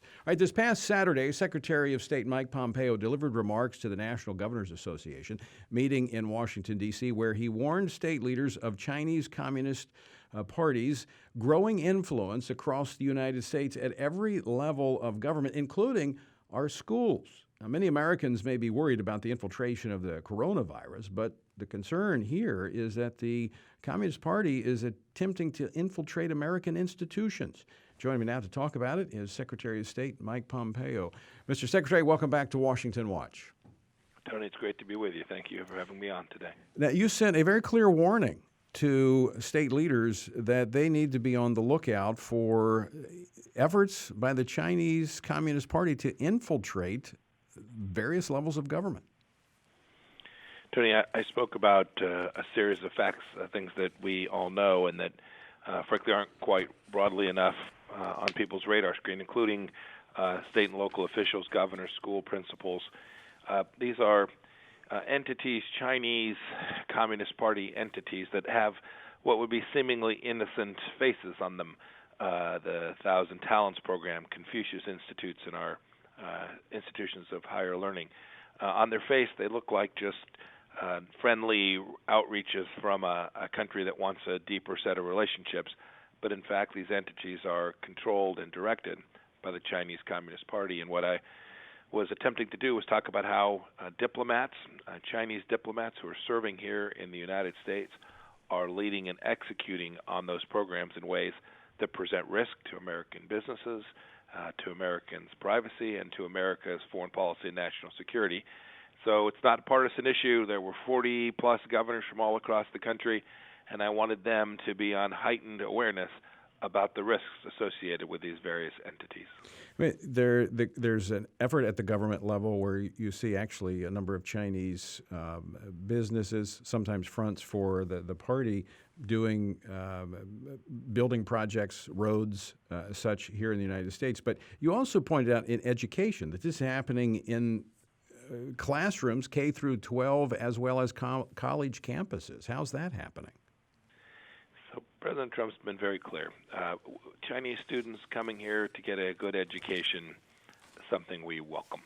All right, this past Saturday, Secretary of State Mike Pompeo delivered remarks to the National Governors Association meeting in Washington, D.C., where he warned state leaders of Chinese Communist Party's growing influence across the United States at every level of government, including our schools. Now, many Americans may be worried about the infiltration of the coronavirus, but the concern here is that the Communist Party is attempting to infiltrate American institutions. Joining me now to talk about it is Secretary of State Mike Pompeo. Mr. Secretary, welcome back to Washington Watch. Tony, it's great to be with you. Thank you for having me on today. Now, you sent a very clear warning to state leaders that they need to be on the lookout for efforts by the Chinese Communist Party to infiltrate various levels of government. Tony, I spoke about a series of facts, things that we all know and that, frankly, aren't quite broadly enough on people's radar screen, including state and local officials, governors, school principals. These are entities, Chinese Communist Party entities that have what would be seemingly innocent faces on them. The Thousand Talents program, Confucius Institutes, and our institutions of higher learning. On their face, they look like just friendly outreaches from a country that wants a deeper set of relationships. But in fact, these entities are controlled and directed by the Chinese Communist Party. And what I was attempting to do was talk about how diplomats, Chinese diplomats who are serving here in the United States, are leading and executing on those programs in ways that present risk to American businesses, to Americans' privacy, and to America's foreign policy and national security. So it's not a partisan issue. There were 40-plus governors from all across the country, and I wanted them to be on heightened awareness about the risks associated with these various entities. There's an effort at the government level where you see actually a number of Chinese businesses, sometimes fronts for the party, doing building projects, roads, such here in the United States. But you also pointed out in education that this is happening in classrooms K through 12 as well as college campuses. How's that happening? So President Trump's been very clear. Chinese students coming here to get a good education is something we welcome.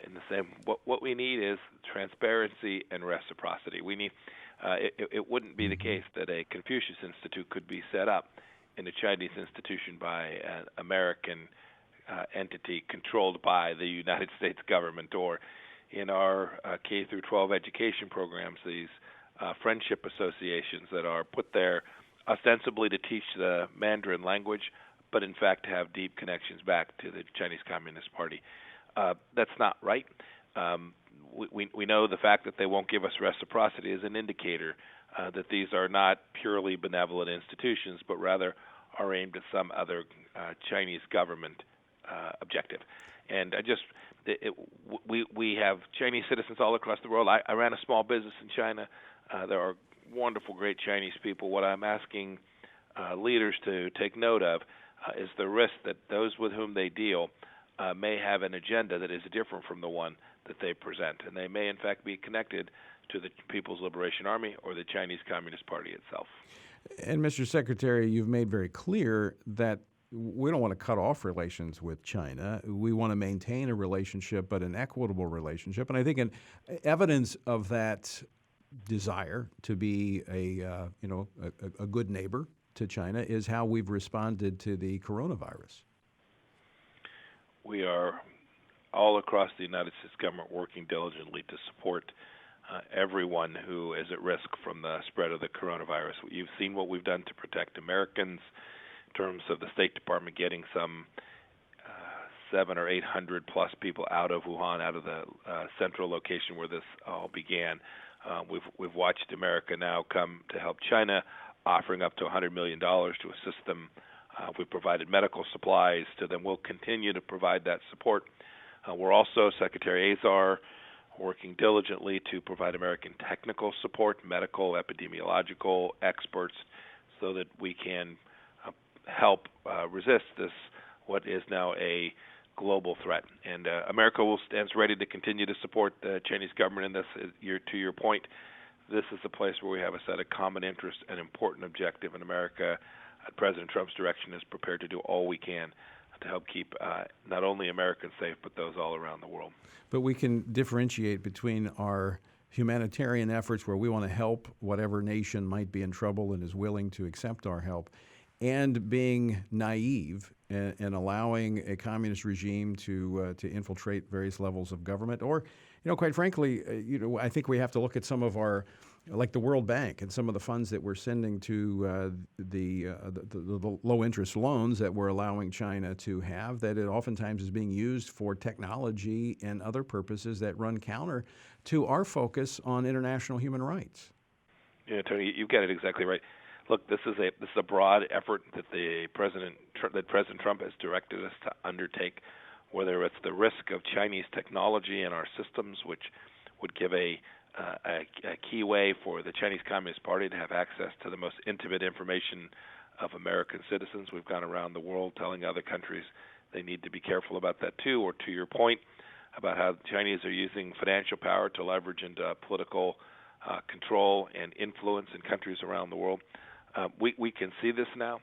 In the same, what we need is transparency and reciprocity. We need. It wouldn't be the case that a Confucius Institute could be set up in a Chinese institution by an American entity controlled by the United States government, or in our K through 12 education programs, these friendship associations that are put there ostensibly to teach the Mandarin language, but in fact have deep connections back to the Chinese Communist Party. That's not right. We know the fact that they won't give us reciprocity is an indicator that these are not purely benevolent institutions, but rather are aimed at some other Chinese government objective. And we have Chinese citizens all across the world. I ran a small business in China. There are wonderful, great Chinese people. What I'm asking leaders to take note of is the risk that those with whom they deal may have an agenda that is different from the one that they present, and they may in fact be connected to the People's Liberation Army or the Chinese Communist Party itself. And Mr. Secretary, you've made very clear that we don't want to cut off relations with China. We want to maintain a relationship, but an equitable relationship. And I think an evidence of that desire to be a good neighbor to China is how we've responded to the coronavirus. We are all across the United States government working diligently to support everyone who is at risk from the spread of the coronavirus. You've seen what we've done to protect Americans in terms of the State Department getting some 700 or 800 plus people out of Wuhan, out of the central location where this all began. We've watched America now come to help China, offering up to $100 million to assist them. We've provided medical supplies to them. We'll continue to provide that support. We're also, Secretary Azar, working diligently to provide American technical support, medical, epidemiological experts, so that we can help resist this, what is now a global threat. And America stands ready to continue to support the Chinese government in this. To your point, this is a place where we have a set of common interests and important objective, and America, at President Trump's direction, is prepared to do all we can to help keep not only Americans safe, but those all around the world. But we can differentiate between our humanitarian efforts where we want to help whatever nation might be in trouble and is willing to accept our help, and being naive and allowing a communist regime to infiltrate various levels of government. Or, quite frankly, I think we have to look at some of our, like the World Bank and some of the funds that we're sending to the low-interest loans that we're allowing China to have, that it oftentimes is being used for technology and other purposes that run counter to our focus on international human rights. Yeah, Tony, you've got it exactly right. Look, this is a broad effort that President Trump has directed us to undertake, whether it's the risk of Chinese technology in our systems, which would give a key way for the Chinese Communist Party to have access to the most intimate information of American citizens. We've gone around the world telling other countries they need to be careful about that too. Or to your point about how the Chinese are using financial power to leverage into political control and influence in countries around the world. We can see this now.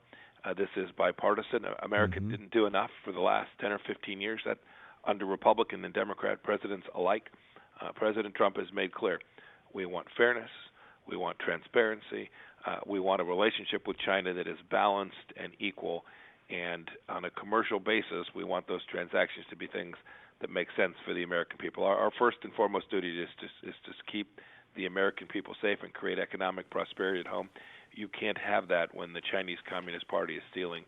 This is bipartisan. America didn't do enough for the last 10 or 15 years that under Republican and Democrat presidents alike. President Trump has made clear we want fairness, we want transparency, we want a relationship with China that is balanced and equal, and on a commercial basis, we want those transactions to be things that make sense for the American people. Our first and foremost duty is to keep the American people safe and create economic prosperity at home. You can't have that when the Chinese Communist Party is stealing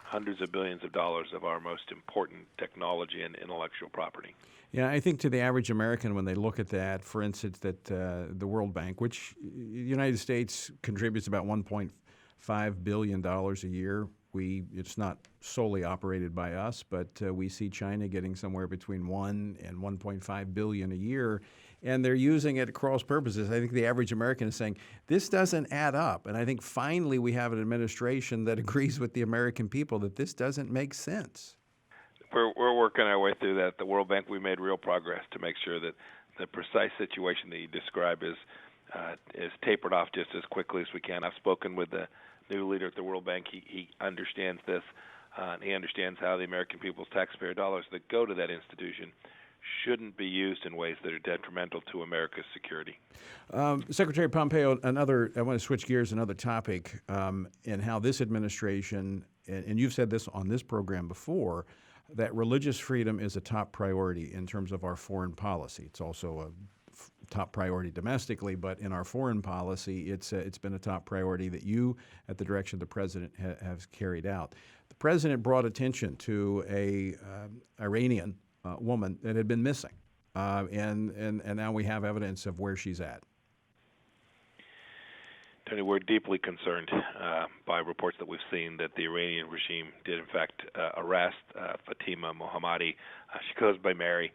hundreds of billions of dollars of our most important technology and intellectual property. Yeah, I think to the average American, when they look at that, for instance, that the World Bank, which the United States contributes about $1.5 billion a year, it's not solely operated by us, but we see China getting somewhere between $1 and $1.5 billion a year, and they're using it at cross purposes. I think the average American is saying, this doesn't add up. And I think finally we have an administration that agrees with the American people that this doesn't make sense. We're working our way through that. The World Bank, we made real progress to make sure that the precise situation that you describe is tapered off just as quickly as we can. I've spoken with the new leader at the World Bank. He understands this, and he understands how the American people's taxpayer dollars that go to that institution shouldn't be used in ways that are detrimental to America's security. Secretary Pompeo, I want to switch gears, another topic, and how this administration, and you've said this on this program before, that religious freedom is a top priority in terms of our foreign policy. It's also a top priority domestically, but in our foreign policy, it's been a top priority that you, at the direction of the president, have carried out. The president brought attention to a Iranian woman that had been missing, and now we have evidence of where she's at. Tony, we're deeply concerned by reports that we've seen that the Iranian regime did, in fact, arrest Fatima Mohammadi. She goes by Mary.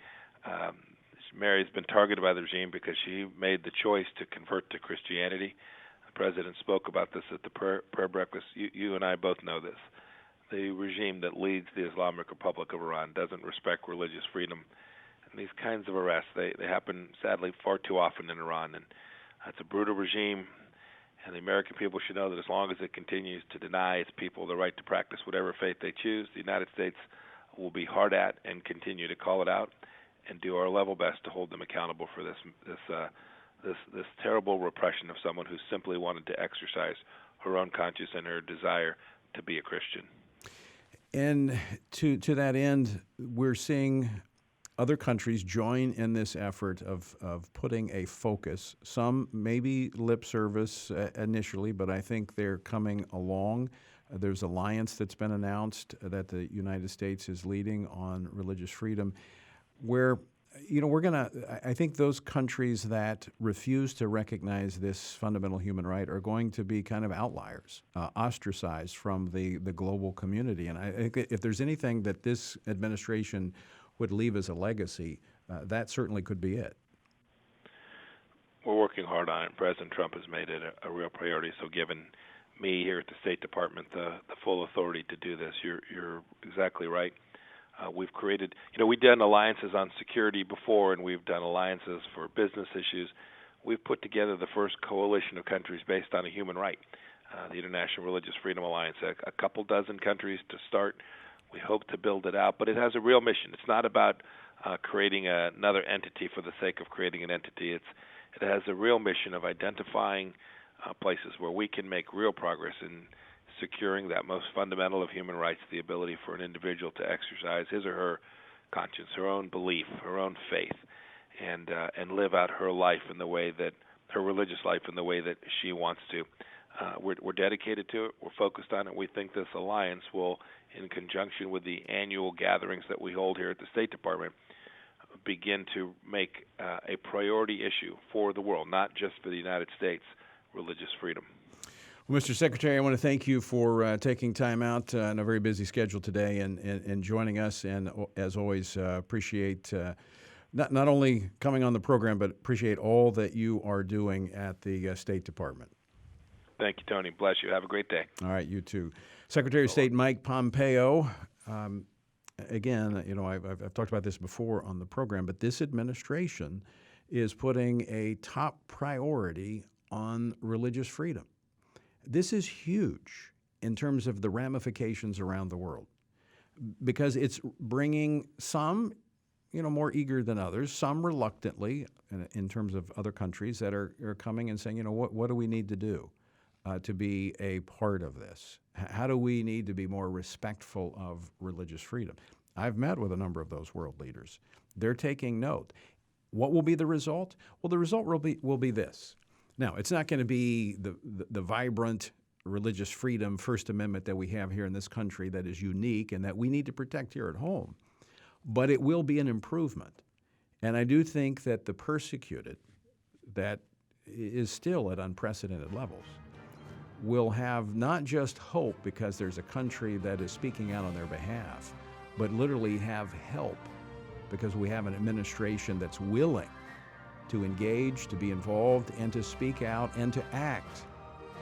Mary's been targeted by the regime because she made the choice to convert to Christianity. The president spoke about this at the prayer breakfast. You and I both know this. The regime that leads the Islamic Republic of Iran doesn't respect religious freedom. And these kinds of arrests, they happen, sadly, far too often in Iran. And it's a brutal regime. And the American people should know that as long as it continues to deny its people the right to practice whatever faith they choose, the United States will be hard at and continue to call it out and do our level best to hold them accountable for this terrible repression of someone who simply wanted to exercise her own conscience and her desire to be a Christian. And to that end, we're seeing other countries join in this effort of putting a focus. Some maybe lip service initially, but I think they're coming along. There's an alliance that's been announced that the United States is leading on religious freedom, where I think those countries that refuse to recognize this fundamental human right are going to be kind of outliers, ostracized from the global community. And I think if there's anything that this administration would leave as a legacy, that certainly could be it. We're working hard on it. President Trump has made it a real priority. So given me here at the State Department the full authority to do this, you're exactly right. We've created, we've done alliances on security before, and we've done alliances for business issues. We've put together the first coalition of countries based on a human right, the International Religious Freedom Alliance, a couple dozen countries to start We hope to build it out, but it has a real mission. It's not about creating another entity for the sake of creating an entity. It has a real mission of identifying places where we can make real progress in securing that most fundamental of human rights, the ability for an individual to exercise his or her conscience, her own belief, her own faith, and live out her life in the way that her religious life in the way that she wants to. We're dedicated to it. We're focused on it. We think this alliance will, in conjunction with the annual gatherings that we hold here at the State Department, begin to make a priority issue for the world, not just for the United States, religious freedom. Well, Mr. Secretary, I want to thank you for taking time out on a very busy schedule today and joining us. And as always, appreciate not only coming on the program, but appreciate all that you are doing at the State Department. Thank you, Tony. Bless you. Have a great day. All right, you too. Secretary of State Mike Pompeo. Again, I've talked about this before on the program, but this administration is putting a top priority on religious freedom. This is huge in terms of the ramifications around the world because it's bringing some, more eager than others, some reluctantly in terms of other countries that are coming and saying, what do we need to do to be a part of this? How do we need to be more respectful of religious freedom? I've met with a number of those world leaders. They're taking note. What will be the result? Well, the result will be this. Now, it's not going to be the vibrant religious freedom First Amendment that we have here in this country that is unique and that we need to protect here at home, but it will be an improvement. And I do think that the persecuted, that is still at unprecedented levels, will have not just hope because there's a country that is speaking out on their behalf, but literally have help because we have an administration that's willing to engage, to be involved, and to speak out and to act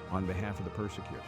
on behalf of the persecuted.